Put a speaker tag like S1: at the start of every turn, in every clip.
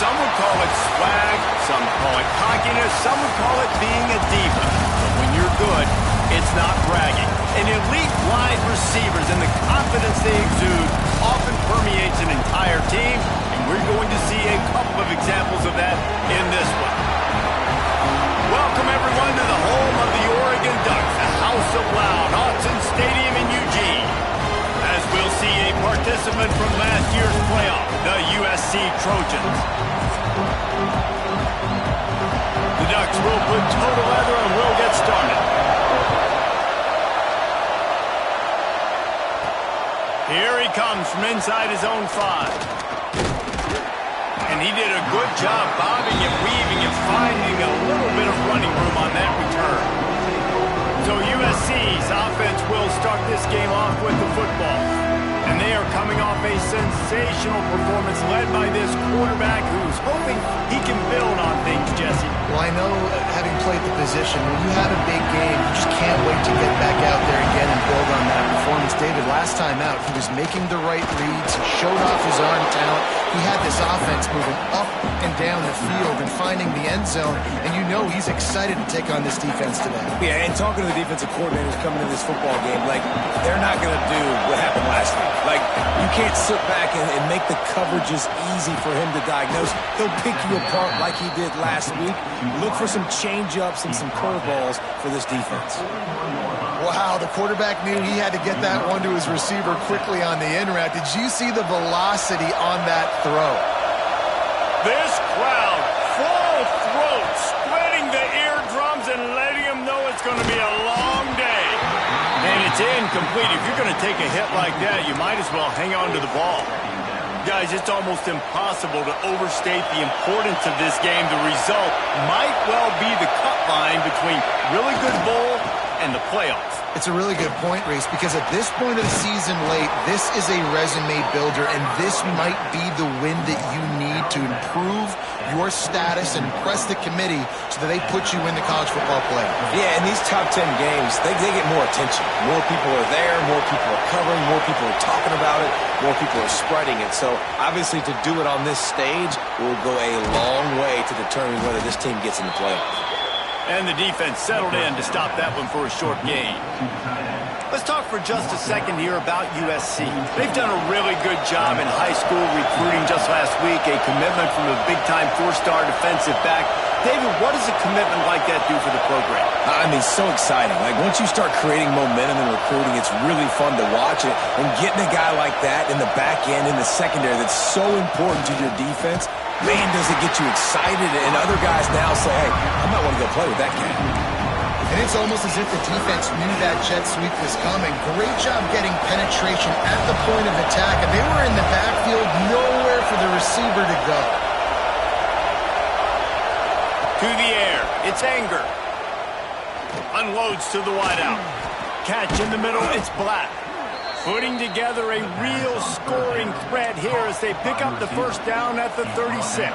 S1: Some would call it swag, some call it cockiness, some would call it being a diva. But when you're good, it's not bragging. And elite wide receivers and the confidence they exude often permeates an entire team, and we're going to see a couple of examples of that in this one. Welcome, everyone, to the home of the Oregon Ducks, the House of Loud, Autzen Stadium in Eugene. As we'll see a participant from last year's playoff, the USC Trojans. The Ducks will put toe to leather and will get started. Here he comes from inside his own 5. And he did a good job bobbing and weaving and finding a little bit of running room on that return. So USC's offense will start this game off with the football. And they are coming off a sensational performance led by this quarterback who's hoping he can build on things, Jesse.
S2: Well, I know, having played the position, when you have a big game, you just can't wait to get back out there again and build on that performance. David, last time out, he was making the right reads. He showed off his arm talent. He had this offense moving up and down the field and finding the end zone. And you know he's excited to take on this defense today.
S3: Yeah, and talking to the defensive coordinators coming into this football game, like, they're not going to do what happened last week. Like, you can't sit back and make the coverages easy for him to diagnose. He'll pick you apart like he did last week. Look for some change-ups and some curveballs for this defense.
S2: Wow, the quarterback knew he had to get that one to his receiver quickly on the in route. Did you see the velocity on that throw?
S1: This crowd, full throat, splitting the eardrums and letting them know it's going to be a long day. And it's incomplete. If you're going to take a hit like that, you might as well hang on to the ball. Guys, it's almost impossible to overstate the importance of this game. The result might well be the cut line between really good bowl and the playoffs.
S2: It's a really good point, Reese, because at this point of the season late, this is a resume builder, and this might be the win that you need to improve your status and impress the committee so that they put you in the college football playoff.
S3: Yeah, in these top 10 games, they get more attention. More people are there, more people are covering, more people are talking about it, more people are spreading it. So, obviously, to do it on this stage will go a long way to determine whether this team gets in the playoffs.
S1: And the defense settled in to stop that one for a short gain. Let's talk for just a second here about USC. They've done a really good job in high school recruiting just last week, a commitment from a big-time 4-star defensive back. David, what does a commitment like that do for the program?
S3: I mean, so exciting. Like, once you start creating momentum in recruiting, it's really fun to watch it. And getting a guy like that in the back end, in the secondary, that's so important to your defense, man, does it get you excited. And other guys now say, hey, I might want to go play with that cat.
S2: And it's almost as if the defense knew that jet sweep was coming. Great job getting penetration at the point of attack. And they were in the backfield, nowhere for the receiver to go.
S1: To the air, it's Anger. Unloads to the wideout. Catch in the middle, it's Black. Putting together a real scoring threat here as they pick up the first down at the 36.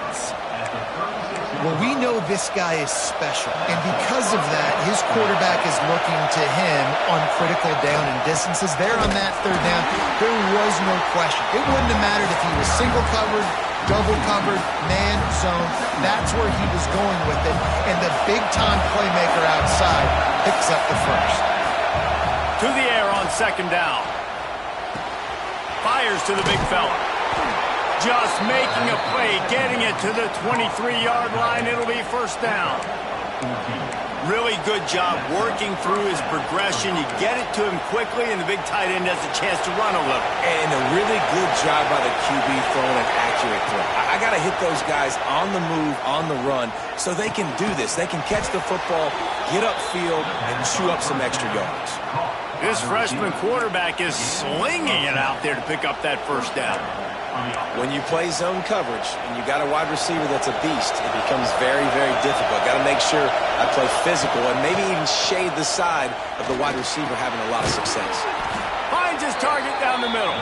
S2: Well, we know this guy is special, and because of that, his quarterback is looking to him on critical down and distances. There on that third down, there was no question. It wouldn't have mattered if he was single covered, double covered, man, zone. That's where he was going with it, and the big-time playmaker outside picks up the first.
S1: To the air on second down. Fires to the big fella. Just making a play, getting it to the 23-yard line. It'll be first down. Really good job working through his progression. You get it to him quickly, and the big tight end has a chance to run a little.
S3: And a really good job by the QB throwing an accurate throw. I got to hit those guys on the move, on the run, so they can do this. They can catch the football, get upfield, and chew up some extra yards.
S1: This freshman quarterback is slinging it out there to pick up that first down.
S3: When you play zone coverage and you got a wide receiver that's a beast, it becomes very, very difficult. Got to make sure I play physical and maybe even shade the side of the wide receiver having a lot of success.
S1: Finds his target down the middle.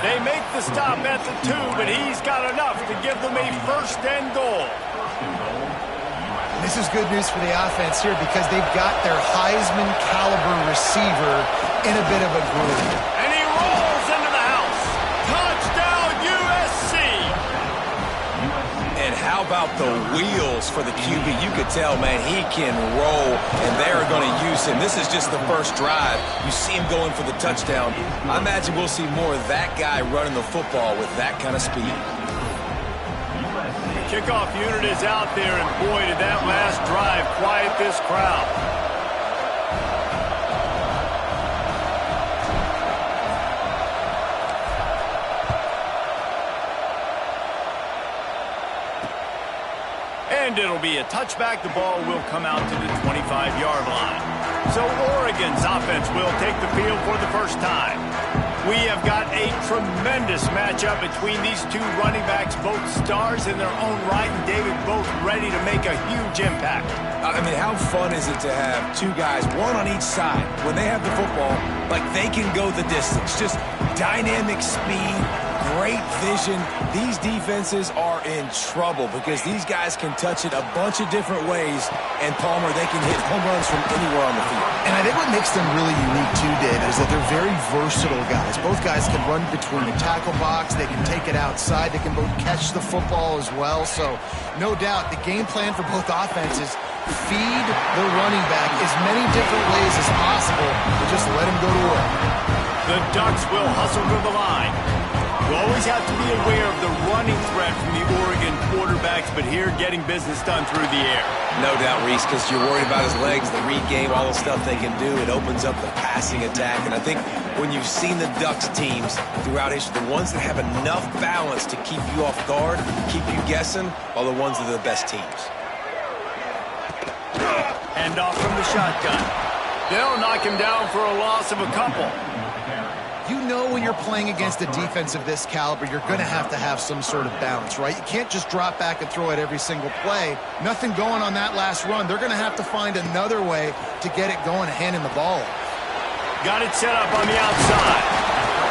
S1: They make the stop at the 2, but he's got enough to give them a first and goal.
S2: This is good news for the offense here because they've got their Heisman caliber receiver in a bit of a groove.
S1: And he rolls into the house. Touchdown USC.
S3: And about the wheels for the QB? You could tell, man, he can roll, and they're going to use him. This is just the first drive. You see him going for the touchdown. I imagine we'll see more of that guy running the football with that kind of speed.
S1: The kickoff unit is out there, and boy, did that last drive quiet this crowd. And it'll be a touchback. The ball will come out to the 25-yard line. So Oregon's offense will take the field for the first time. We have got a tremendous matchup between these two running backs, both stars in their own right, and David, both ready to make a huge impact.
S3: I mean, how fun is it to have two guys, one on each side, when they have the football, like they can go the distance. Just dynamic speed, great vision. These defenses are in trouble because these guys can touch it a bunch of different ways, and Palmer, they can hit home runs from anywhere on the field.
S2: And I think what makes them really unique too, David, is that they're very versatile guys. Both guys can run between the tackle box. They can take it outside. They can both catch the football as well. So no doubt the game plan for both offenses, feed the running back as many different ways as possible and just let him go to work.
S1: The Ducks will hustle to the line. You always have to be aware of the running threat from the Oregon quarterbacks, but here getting business done through the air.
S3: No doubt, Reese, because you're worried about his legs, the read game, all the stuff they can do. It opens up the passing attack. And I think when you've seen the Ducks teams throughout history, the ones that have enough balance to keep you off guard, keep you guessing, are the ones that are the best teams.
S1: Hand off from the shotgun. They'll knock him down for a loss of a couple.
S2: You know when you're playing against a defense of this caliber, you're going to have some sort of balance, right? You can't just drop back and throw it every single play. Nothing going on that last run. They're going to have to find another way to get it going and handing the ball.
S1: Got it set up on the outside.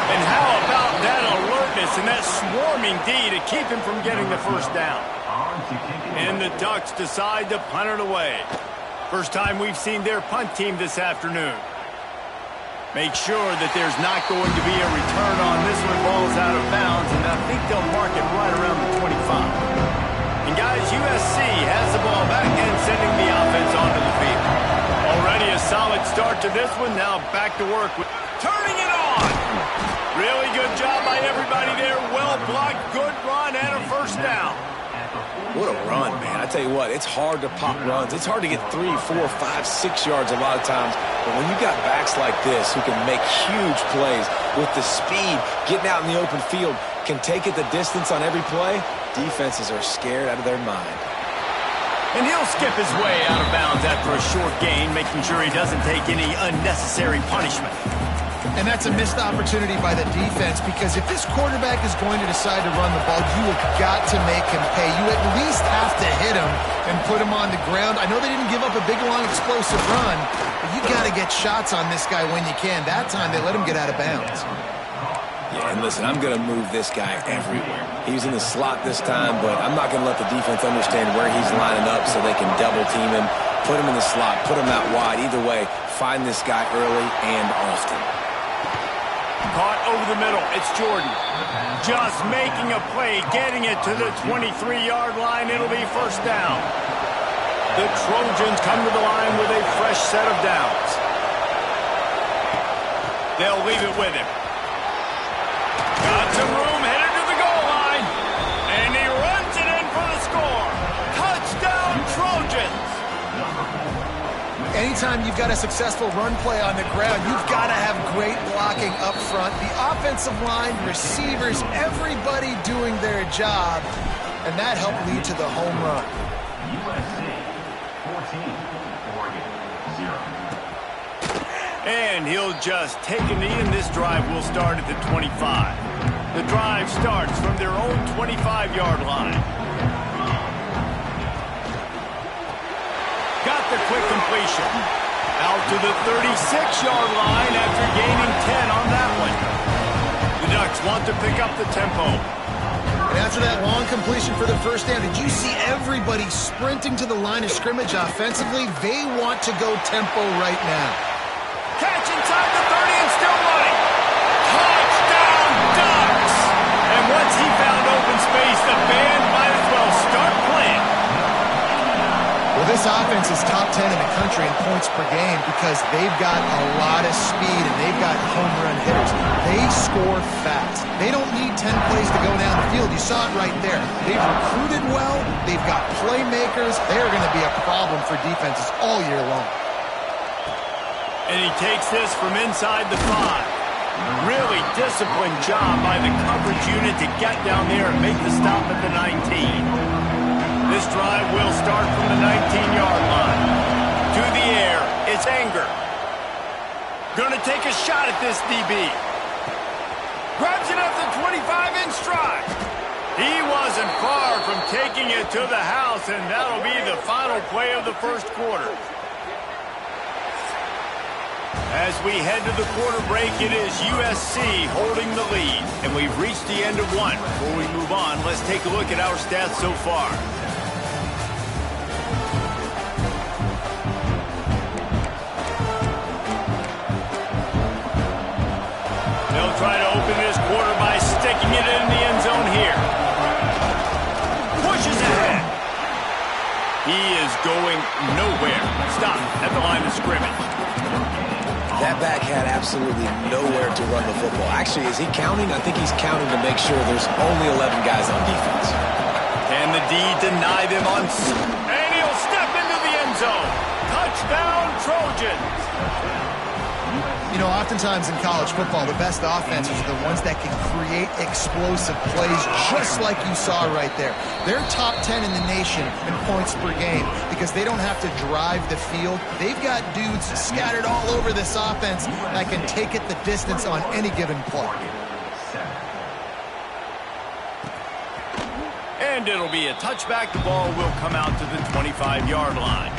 S1: And how about that alertness and that swarming D to keep him from getting the first down? And the Ducks decide to punt it away. First time we've seen their punt team this afternoon. Make sure that there's not going to be a return on this one. Ball's out of bounds, and I think they'll mark it right around the 25. And guys, USC has the ball back and sending the offense onto the field. Already a solid start to this one. Now back to work with turning it on. Really good job by everybody there. Well blocked, good run, and a first down.
S3: What a run, man. I tell you what, it's hard to pop runs. It's hard to get 3, 4, 5, 6 yards a lot of times. But when you got backs like this who can make huge plays with the speed, getting out in the open field, can take it the distance on every play, defenses are scared out of their mind.
S1: And he'll skip his way out of bounds after a short gain, making sure he doesn't take any unnecessary punishment.
S2: And that's a missed opportunity by the defense, because if this quarterback is going to decide to run the ball, you have got to make him pay. You at least have to hit him and put him on the ground. I know they didn't give up a big, long, explosive run, but you got to get shots on this guy when you can. That time they let him get out of bounds.
S3: Yeah, and listen, I'm going to move this guy everywhere. He's in the slot this time, but I'm not going to let the defense understand where he's lining up so they can double team him, put him in the slot, put him out wide. Either way, find this guy early and often.
S1: Caught over the middle. It's Jordan. Just making a play, getting it to the 23-yard line. It'll be first down. The Trojans come to the line with a fresh set of downs. They'll leave it with him. Got some room, headed to the goal line. And he runs it in for the score. Touchdown, Trojans.
S2: Anytime you've got a successful run play on the ground, you've got to have great blocking up front. The offensive line, receivers, everybody doing their job. And that helped lead to the home run.
S4: USC 14, Oregon 0.
S1: And he'll just take a knee, and this drive will start at the 25. The drive starts from their own 25-yard line. Got the quick completion. Out to the 36-yard line after gaining 10 on that one. The Ducks want to pick up the tempo.
S2: And after that long completion for the first down, did you see everybody sprinting to the line of scrimmage offensively? They want to go tempo right now.
S1: Catch inside the 30 and still running. Touchdown, Ducks! And once he found open space, the band might as well start playing.
S2: This offense is top 10 in the country in points per game because they've got a lot of speed and they've got home run hitters. They score fast. They don't need 10 plays to go down the field. You saw it right there. They've recruited well. They've got playmakers. They are going to be a problem for defenses all year long.
S1: And he takes this from inside the 5. Really disciplined job by the coverage unit to get down there and make the stop at the 19. This drive will start from the 19-yard line. To the air, it's Anger. Gonna take a shot at this DB. Grabs it up the 25 in stride. He wasn't far from taking it to the house, and that'll be the final play of the first quarter. As we head to the quarter break, it is USC holding the lead, and we've reached the end of one. Before we move on, let's take a look at our stats so far. They'll try to open this quarter by sticking it in the end zone here. Pushes ahead. He is going nowhere. Stop at the line of scrimmage.
S3: That back had absolutely nowhere to run the football. Actually, is he counting? I think he's counting to make sure there's only 11 guys on defense.
S1: Can the D deny them on... And he'll step into the end zone. Touchdown, Trojans.
S2: You know, oftentimes in college football, the best offenses are the ones that can create explosive plays just like you saw right there. They're top 10 in the nation in points per game because they don't have to drive the field. They've got dudes scattered all over this offense that can take it the distance on any given play.
S1: And it'll be a touchback. The ball will come out to the 25-yard line.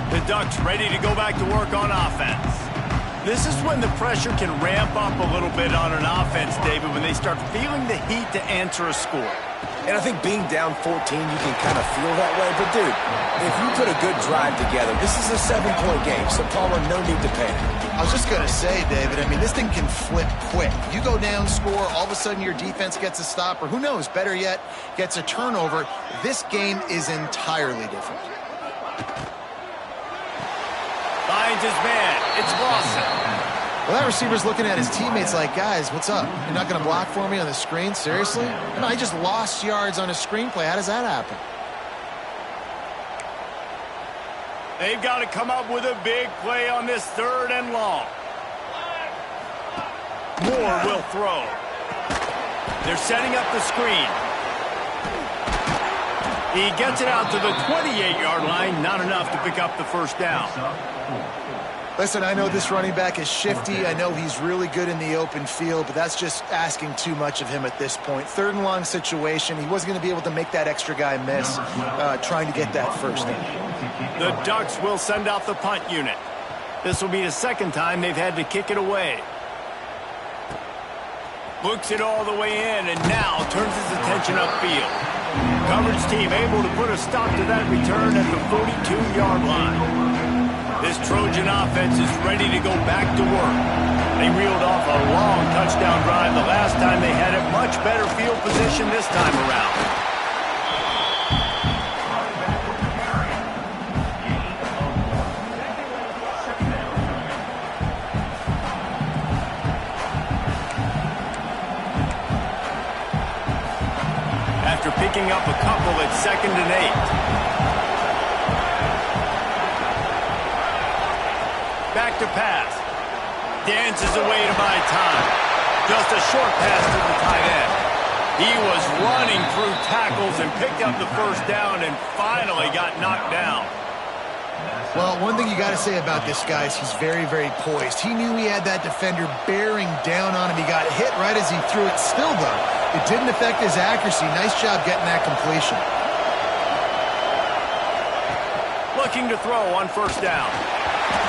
S1: The Ducks ready to go back to work on offense. This is when the pressure can ramp up a little bit on an offense, David, when they start feeling the heat to answer a score.
S3: And I think being down 14, you can kind of feel that way. But, dude, if you put a good drive together, this is a 7-point game, so, Palmer, no need to panic.
S2: I was just going to say, David, I mean, this thing can flip quick. You go down, score, all of a sudden your defense gets a stop, or who knows, better yet, gets a turnover. This game is entirely different.
S1: Finds his man. It's Lawson.
S2: Well, that receiver's looking at his teammates like, guys, what's up? You're not going to block for me on the screen? Seriously? No, I just lost yards on a screenplay. How does that happen?
S1: They've got to come up with a big play on this 3rd and long. Moore will throw. They're setting up the screen. He gets it out to the 28-yard line. Not enough to pick up the first down.
S2: Listen, I know this running back is shifty. I know he's really good in the open field, but that's just asking too much of him at this point. 3rd and long situation. He wasn't going to be able to make that extra guy miss trying to get that first down.
S1: The Ducks will send out the punt unit. This will be the 2nd time they've had to kick it away. Looks it all the way in and now turns his attention upfield. Coverage team able to put a stop to that return at the 42-yard line. This Trojan offense is ready to go back to work. They reeled off a long touchdown drive the last time they had it. Much better field position this time around. After picking up a couple at 2nd and 8. Back to pass. Dances away to buy time. Just a short pass to the tight end. He was running through tackles and picked up the first down and finally got knocked down.
S2: Well, one thing you got to say about this guy is he's very, very poised. He knew he had that defender bearing down on him. He got hit right as he threw it. Still, though, it didn't affect his accuracy. Nice job getting that completion.
S1: Looking to throw on first down.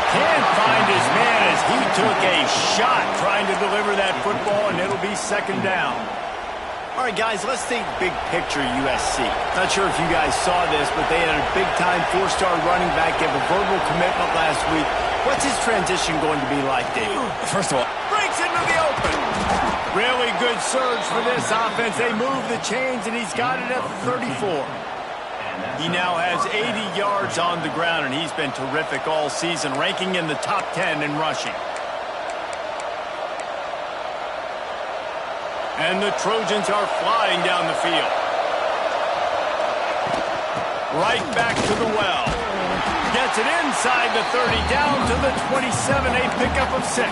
S1: Can't find his man as he took a shot trying to deliver that football, and it'll be 2nd down. All right, guys, let's think big picture USC. Not sure if you guys saw this, but they had a big-time 4-star running back give a verbal commitment last week. What's his transition going to be like, David?
S3: First of all,
S1: breaks into the open. Really good surge for this offense. They move the chains, and he's got it at the 34. He now has 80 yards on the ground, and he's been terrific all season, ranking in the top 10 in rushing. And the Trojans are flying down the field. Right back to the well. Gets it inside the 30, down to the 27, a pickup of 6.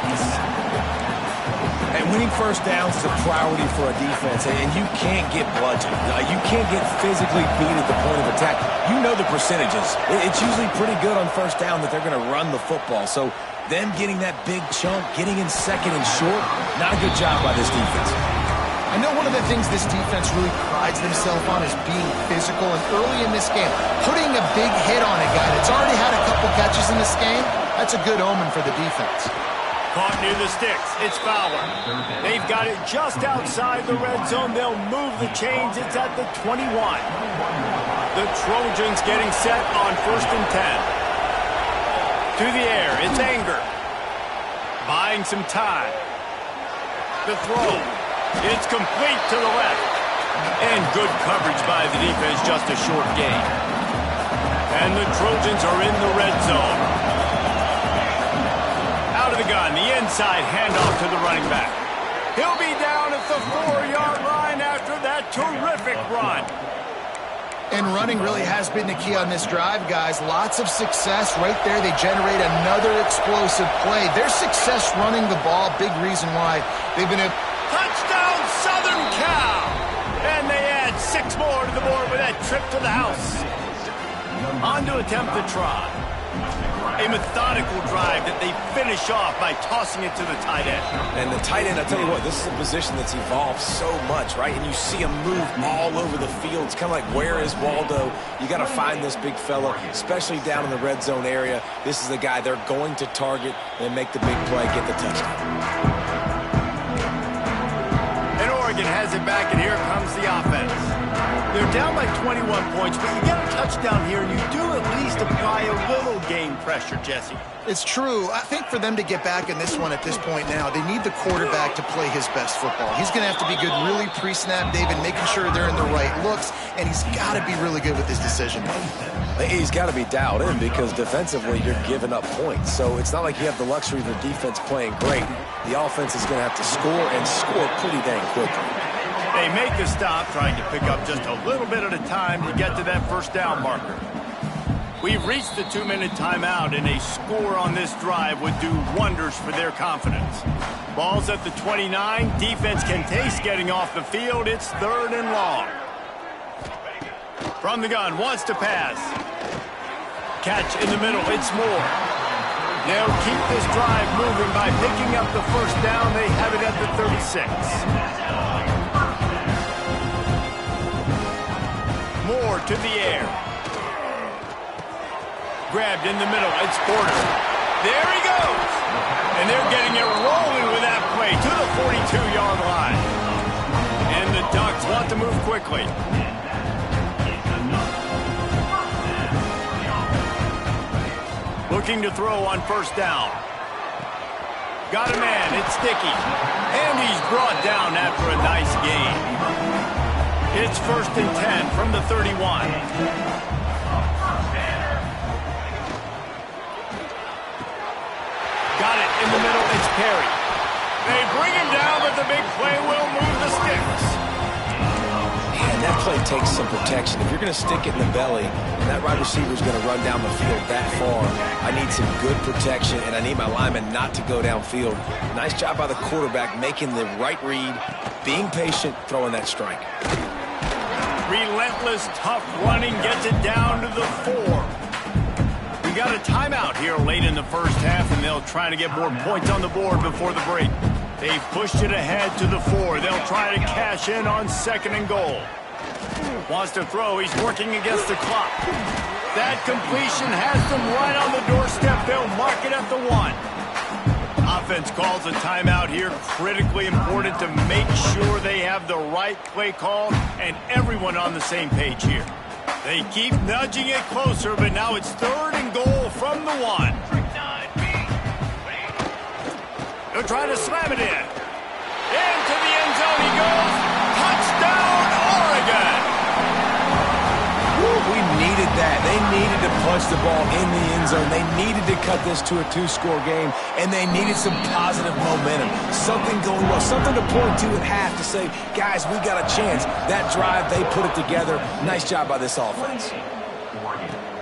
S3: And winning first downs is a priority for a defense, and you can't get bludgeoned. You can't get physically beat at the point of attack. You know the percentages. It's usually pretty good on first down that they're going to run the football. So them getting that big chunk, getting in second and short, not a good job by this defense.
S2: I know one of the things this defense really prides themselves on is being physical, and early in this game, putting a big hit on a guy that's already had a couple catches in this game, that's a good omen for the defense.
S1: Caught near the sticks. It's Fowler. They've got it just outside the red zone. They'll move the chains. It's at the 21. The Trojans getting set on 1st and 10. To the air. It's Anger. Buying some time. The throw. It's complete to the left. And good coverage by the defense, just a short gain. And the Trojans are in the red zone. Out of the gun, the inside handoff to the running back. He'll be down at the 4-yard line after that terrific run.
S2: And running really has been the key on this drive, guys. Lots of success right there. They generate another explosive play. Their success running the ball, big reason why they've been a
S1: touchdown, Southern Cal! And they add 6 more to the board with that trip to the house. On to attempt the try. A methodical drive that they finish off by tossing it to the tight end.
S3: And the tight end, I tell you what, this is a position that's evolved so much, right? And you see him move all over the field. It's kind of like, where is Waldo? You got to find this big fella, especially down in the red zone area. This is the guy they're going to target and make the big play, get the touchdown.
S1: And Oregon has it back, and here comes the offense. They're down by 21 points, but you get a touchdown here, and you do at least apply a little game pressure, Jesse.
S2: It's true. I think for them to get back in this one at this point now, they need the quarterback to play his best football. He's going to have to be good really pre-snap, David, making sure they're in the right looks, and he's got to be really good with his decision.
S3: He's got to be dialed in because defensively you're giving up points. So it's not like you have the luxury of the defense playing great. The offense is going to have to score and score pretty dang quickly.
S1: They make the stop, trying to pick up just a little bit at a time to get to that first down marker. We've reached the 2-minute timeout, and a score on this drive would do wonders for their confidence. Ball's at the 29. Defense can taste getting off the field. It's 3rd and long. From the gun, wants to pass. Catch in the middle, it's Moore. They'll keep this drive moving by picking up the first down. They have it at the 36. Moore to the air. Grabbed in the middle. It's Porter. There he goes. And they're getting it rolling with that play to the 42-yard line. And the Ducks want to move quickly. Looking to throw on first down. Got a man. It's Sticky. And he's brought down after a nice gain. It's 1st and 10 from the 31. Got it in the middle. It's Perry. They bring him down, but the big play will move the sticks.
S3: Man, that play takes some protection. If you're going to stick it in the belly, and that wide receiver is going to run down the field that far, I need some good protection, and I need my lineman not to go downfield. Nice job by the quarterback making the right read, being patient, throwing that strike.
S1: Relentless, tough running gets it down to the 4. We got a timeout here late in the first half, and they'll try to get more points on the board before the break. They've pushed it ahead to the 4. They'll try to cash in on 2nd and goal. Wants to throw. He's working against the clock. That completion has them right on the doorstep. They'll mark it at the 1. Offense calls a timeout here. Critically important to make sure they have the right play call and everyone on the same page here. They keep nudging it closer, but now it's 3rd and goal from the 1. They're trying to slam it in. Into the end zone he goes. Touchdown, Oregon!
S3: We needed that. They needed to punch the ball in the end zone. They needed to cut this to a 2-score game, and they needed some positive momentum. Something going well, something to point to at half to say, guys, we got a chance. That drive, they put it together. Nice job by this offense.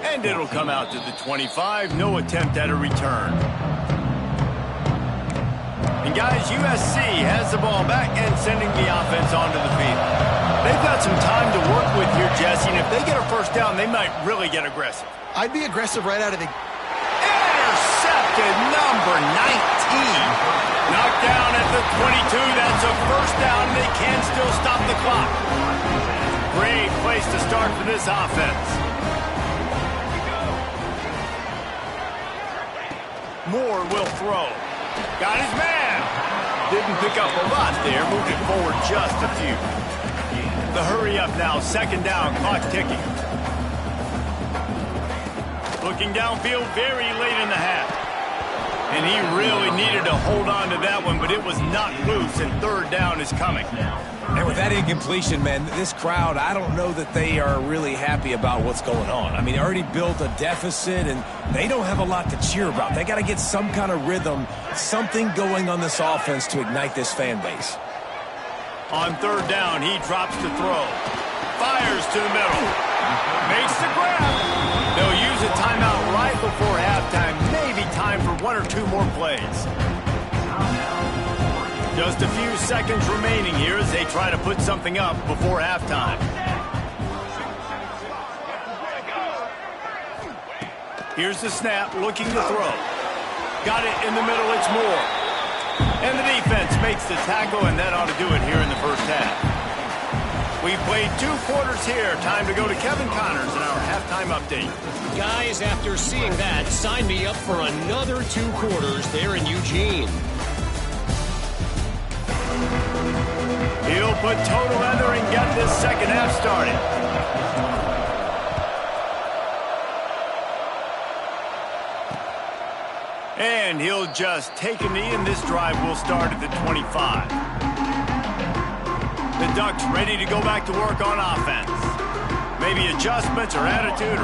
S1: And it'll come out to the 25. No attempt at a return. And guys, USC has the ball back and sending the offense onto the field. They've got some time to work with here, Jesse, and if they get a first down, they might really get aggressive.
S2: I'd be aggressive right out of the...
S1: Intercepted, number 19. Knocked down at the 22. That's a first down. They can still stop the clock. Great place to start for this offense. Moore will throw. Got his man. Didn't pick up a lot there. Moved it forward just a few. The hurry up now. Second down. Clock ticking. Looking downfield very late in the half. And he really needed to hold on to that one, but it was not loose, and third down is coming.
S3: And with that incompletion, man, this crowd, I don't know that they are really happy about what's going on. I mean, they already built a deficit, and they don't have a lot to cheer about. They got to get some kind of rhythm, something going on this offense to ignite this fan base.
S1: On third down, he drops to throw. Fires to the middle. Makes the grab. They'll use a timeout right before halftime. Maybe time for one or two more plays. Just a few seconds remaining here as they try to put something up before halftime. Here's the snap, looking to throw. Got it in the middle, it's Moore. And the defense makes the tackle, and that ought to do it here in the first half. We've played 2 quarters here. Time to go to Kevin Connors in our halftime update.
S5: Guys, after seeing that, sign me up for another 2 quarters there in Eugene.
S1: He'll put total leather and get this second half started. And he'll just take a knee, and this drive will start at the 25. The Ducks ready to go back to work on offense. Maybe adjustments or attitude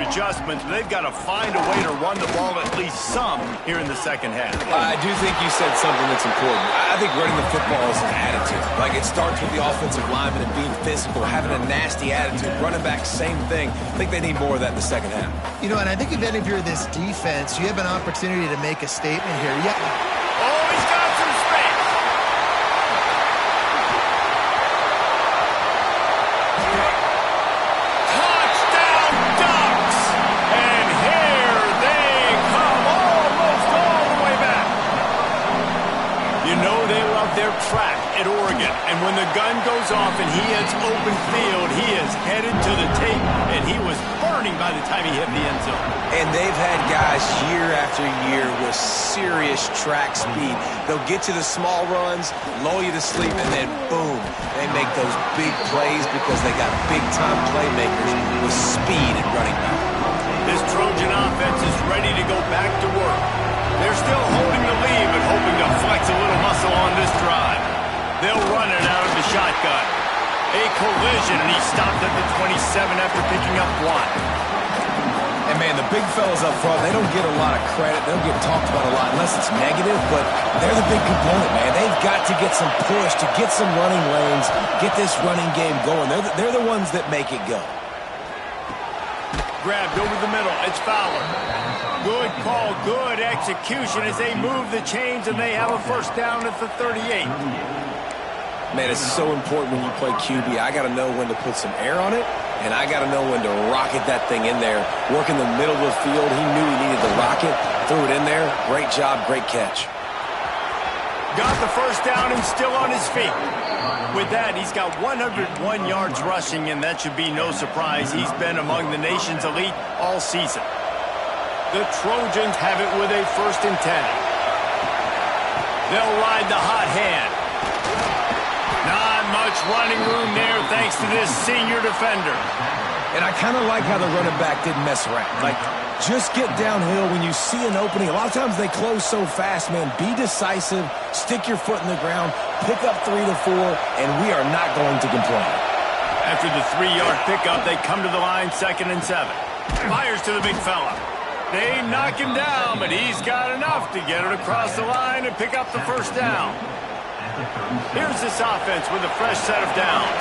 S1: adjustments. But they've got to find a way to run the ball at least some here in the second half.
S3: I do think you said something that's important. I think running the football is an attitude. Like, it starts with the offensive lineman and being physical, having a nasty attitude. Running back, same thing. I think they need more of that in the second half.
S2: You know, and I think if you're this defense, you have an opportunity to make a statement here. Yeah.
S1: Oh, he's got some space. Touchdown, Ducks! And here they come, almost all the way back. You know they love their track at Oregon, and when the gun goes off and he hits open field, he is headed to the tape, and he was burning by the time he hit the end zone.
S3: And they've had guys year after year with serious track speed. They'll get you the small runs, lull you to sleep, and then boom, they make those big plays because they got big-time playmakers with speed and running back.
S1: This Trojan offense is ready to go back to work. They're still holding the lead, but hoping to flex a little muscle on this drive. They'll run it out of the shotgun. A collision, and he stopped at the 27 after picking up 1.
S3: And, man, the big fellas up front, they don't get a lot of credit. They don't get talked about a lot unless it's negative, but they're the big component, man. They've got to get some push, to get some running lanes, get this running game going. They're the ones that make it go.
S1: Grabbed over the middle. It's Fowler. Good call, good execution as they move the chains, and they have a first down at the 38.
S3: Man, it's so important when you play QB. I got to know when to put some air on it, and I got to know when to rocket that thing in there. Work in the middle of the field. He knew he needed the rocket. Threw it in there. Great job, great catch.
S1: Got the first down and still on his feet. With that, he's got 101 yards rushing, and that should be no surprise. He's been among the nation's elite all season. The Trojans have it with a 1st and 10. They'll ride the hot hand. Not much running room there thanks to this senior defender.
S3: And I kind of like how the running back didn't mess around. Like, just get downhill when you see an opening. A lot of times they close so fast, man. Be decisive, stick your foot in the ground, pick up 3 to 4, and we are not going to complain.
S1: After the 3-yard pickup, they come to the line 2nd and 7. Fires to the big fella. They knock him down, but he's got enough to get it across the line and pick up the first down. Here's this offense with a fresh set of downs.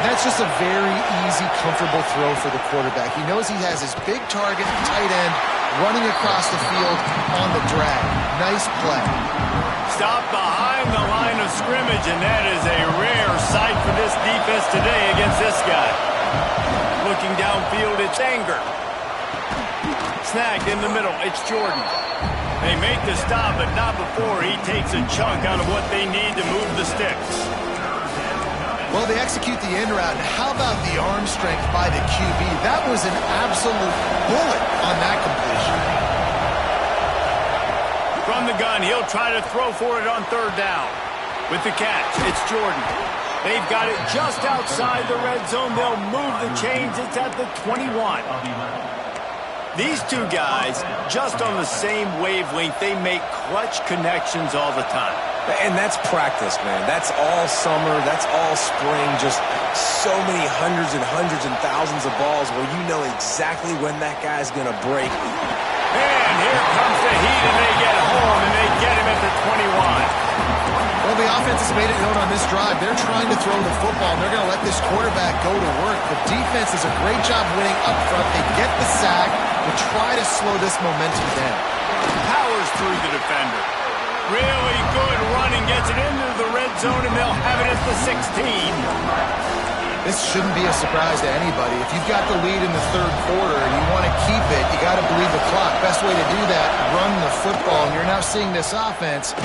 S2: That's just a very easy, comfortable throw for the quarterback. He knows he has his big target, tight end, running across the field on the drag. Nice play.
S1: Stop behind the line of scrimmage, and that is a rare sight for this defense today against this guy. Looking downfield, it's Anger. Snagged in the middle, it's Jordan. They make the stop, but not before he takes a chunk out of what they need to move the sticks.
S2: Well, they execute the in route, and how about the arm strength by the QB? That was an absolute bullet on that completion.
S1: From the gun, he'll try to throw for it on 3rd down. With the catch, it's Jordan. They've got it just outside the red zone. They'll move the chains. It's at the 21. These two guys, just on the same wavelength, they make clutch connections all the time.
S3: And that's practice, man. That's all summer. That's all spring. Just so many hundreds and thousands of balls where you know exactly when that guy's going to break.
S1: And here comes the heat, and they get home, and they get him at the 21.
S2: Well, the offense has made it known on this drive. They're trying to throw the football, and they're going to let this quarterback go to work. The defense does a great job winning up front. They get the sack to try to slow this momentum down.
S1: Powers through the defender. Really good running. Gets it into the red zone, and they'll have it at the 16.
S2: This shouldn't be a surprise to anybody. If you've got the lead in the 3rd quarter and you want to keep it, you got to bleed the clock. Best way to do that, run the football. And you're now seeing this offense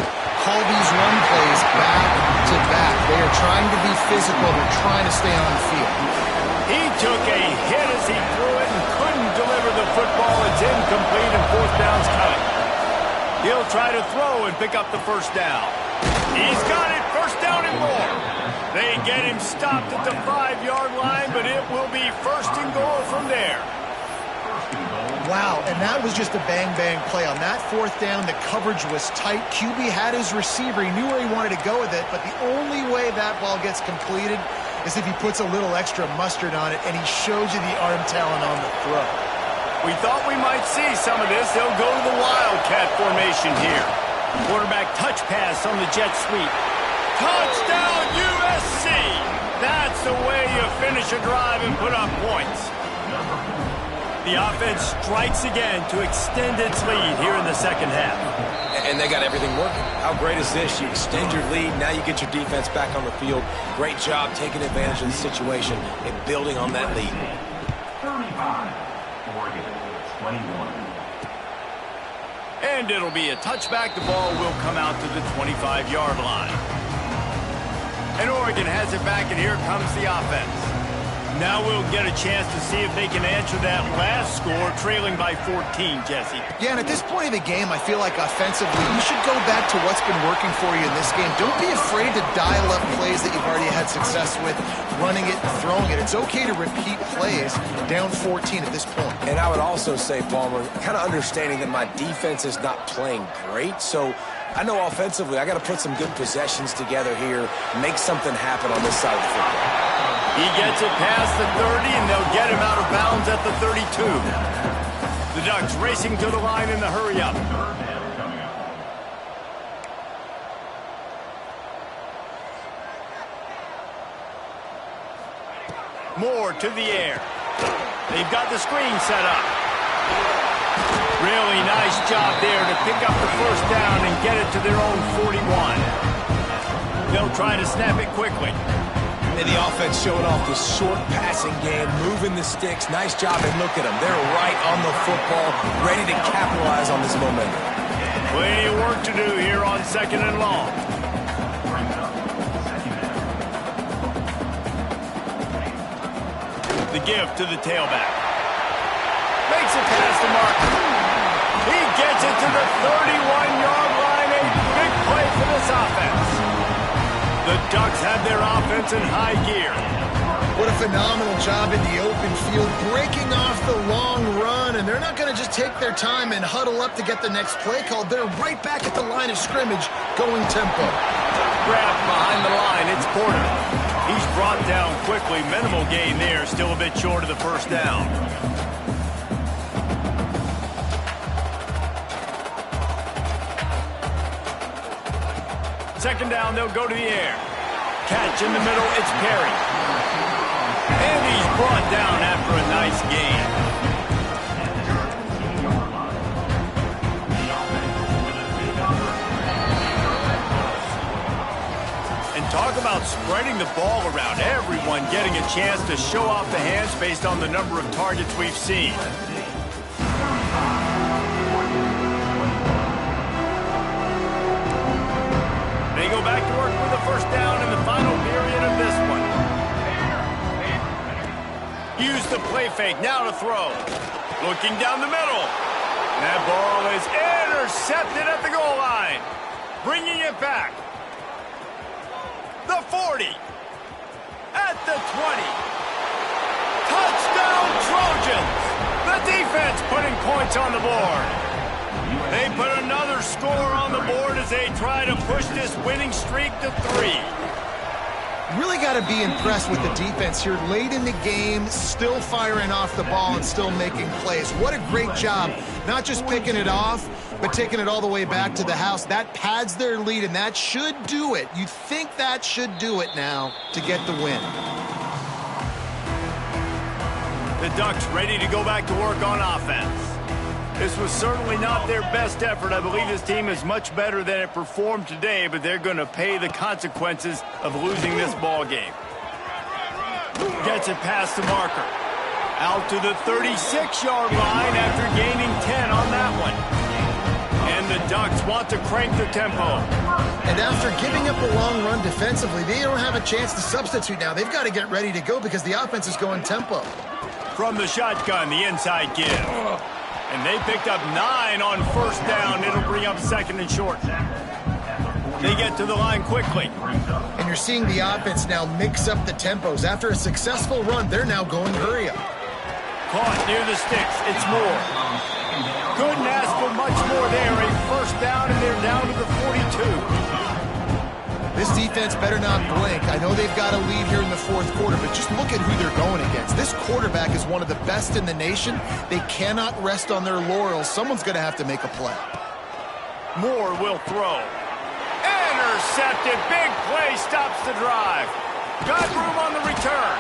S2: call these run plays back to back. They are trying to be physical. They're trying to stay on the field.
S1: He took a hit as he threw it and couldn't deliver the football. It's incomplete, and 4th down's coming. He'll try to throw and pick up the first down. He's got it. First down and more. They get him stopped at the 5-yard line, but it will be 1st and goal from there.
S2: Wow, and that was just a bang-bang play. On that 4th down, the coverage was tight. QB had his receiver. He knew where he wanted to go with it, but the only way that ball gets completed is if he puts a little extra mustard on it, and he shows you the arm talent on the throw.
S1: We thought we might see some of this. They'll go to the Wildcat formation here. Quarterback touch pass on the jet sweep. Touchdown, USC! That's the way you finish a drive and put up points. The offense strikes again to extend its lead here in the 2nd half.
S3: And they got everything working. How great is this? You extend your lead, now you get your defense back on the field. Great job taking advantage of the situation and building on that lead.
S4: 35, Oregon, 21.
S1: And it'll be a touchback. The ball will come out to the 25-yard line. And Oregon has it back, and here comes the offense. Now we'll get a chance to see if they can answer that last score, trailing by 14, Jesse.
S2: Yeah, and at this point of the game, I feel like offensively, you should go back to what's been working for you in this game. Don't be afraid to dial up plays that you've already had success with, running it and throwing it. It's okay to repeat plays down 14 at this point.
S3: And I would also say, Palmer, kind of understanding that my defense is not playing great, so I know offensively I got to put some good possessions together here, make something happen on this side of the football.
S1: He gets it past the 30, and they'll get him out of bounds at the 32. The Ducks racing to the line in the hurry-up. Moore to the air. They've got the screen set up. Really nice job there to pick up the first down and get it to their own 41. They'll try to snap it quickly.
S3: And the offense showing off this short passing game, moving the sticks. Nice job, and look at them. They're right on the football, ready to capitalize on this momentum.
S1: Plenty of work to do here on 2nd and long. The give to the tailback. Makes it past the mark. He gets it to the 31-yard line. A big play for this offense. The Ducks have their offense in high gear.
S2: What a phenomenal job in the open field, breaking off the long run, and they're not going to just take their time and huddle up to get the next play called. They're right back at the line of scrimmage, going tempo.
S1: Grab behind the line, it's Porter. He's brought down quickly. Minimal gain there. Still a bit short of the first down. Second down, they'll go to the air. Catch in the middle, it's Perry. And he's brought down after a nice gain. And talk about spreading the ball around. Everyone getting a chance to show off the hands based on the number of targets we've seen. They go back to work with a first down in the final period of this one. Use the play fake, now to throw. Looking down the middle. That ball is intercepted at the goal line. Bringing it back. The 40. At the 20. Touchdown Trojans. The defense putting points on the board. They put another score on the board as they try to push this winning streak to 3.
S2: Really got to be impressed with the defense here. Late in the game, still firing off the ball and still making plays. What a great job. Not just picking it off, but taking it all the way back to the house. That pads their lead, and that should do it. You think that should do it now to get the win.
S1: The Ducks ready to go back to work on offense. This was certainly not their best effort. I believe this team is much better than it performed today, but they're going to pay the consequences of losing this ball game. Gets it past the marker. Out to the 36-yard line after gaining 10 on that one. And the Ducks want to crank the tempo.
S2: And after giving up a long run defensively, they don't have a chance to substitute now. They've got to get ready to go because the offense is going tempo.
S1: From the shotgun, the inside give. And they picked up 9 on first down. It'll bring up second and short. They get to the line quickly.
S2: And you're seeing the offense now mix up the tempos. After a successful run, they're now going hurry up.
S1: Caught near the sticks. It's Moore. Couldn't ask for much more there. A first down, and they're down to the 42.
S2: This defense better not blink. I know they've got a lead here in the fourth quarter, but just look at who they're going against. This quarterback is one of the best in the nation. They cannot rest on their laurels. Someone's going to have to make a play.
S1: Moore will throw. Intercepted. Big play stops the drive. Got room on the return.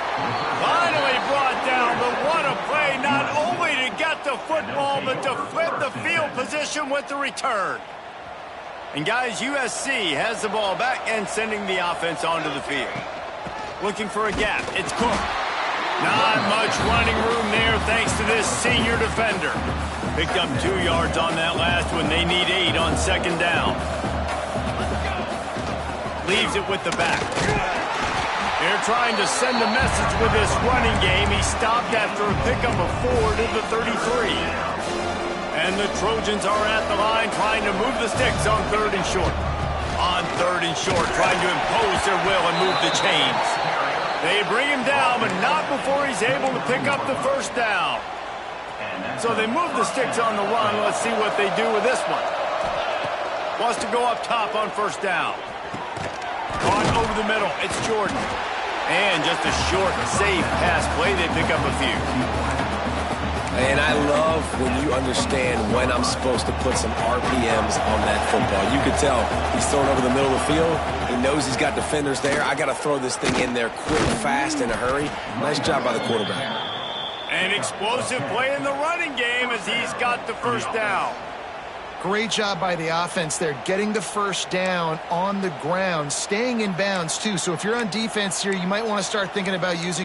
S1: Finally brought down, but what a play. Not only to get the football, but to flip the field position with the return. And guys, USC has the ball back and sending the offense onto the field. Looking for a gap. It's Cook. Not much running room there thanks to this senior defender. Picked up 2 yards on that last one. They need 8 on second down. Leaves it with the back. They're trying to send a message with this running game. He stopped after a pickup of 4 to the 33. And the Trojans are at the line trying to move the sticks on third and short. On third and short, trying to impose their will and move the chains. They bring him down, but not before he's able to pick up the first down. So they move the sticks on the run. Let's see what they do with this one. Wants to go up top on first down. Caught over the middle. It's Jordan. And just a short, safe pass play. They pick up a few.
S3: And I love when you understand when I'm supposed to put some RPMs on that football. You could tell he's throwing over the middle of the field. He knows he's got defenders there. I got to throw this thing in there quick, fast, in a hurry. Nice job by the quarterback.
S1: An explosive play in the running game as he's got the first down.
S2: Great job by the offense there, getting the first down on the ground, staying in bounds, too. So if you're on defense here, you might want to start thinking about using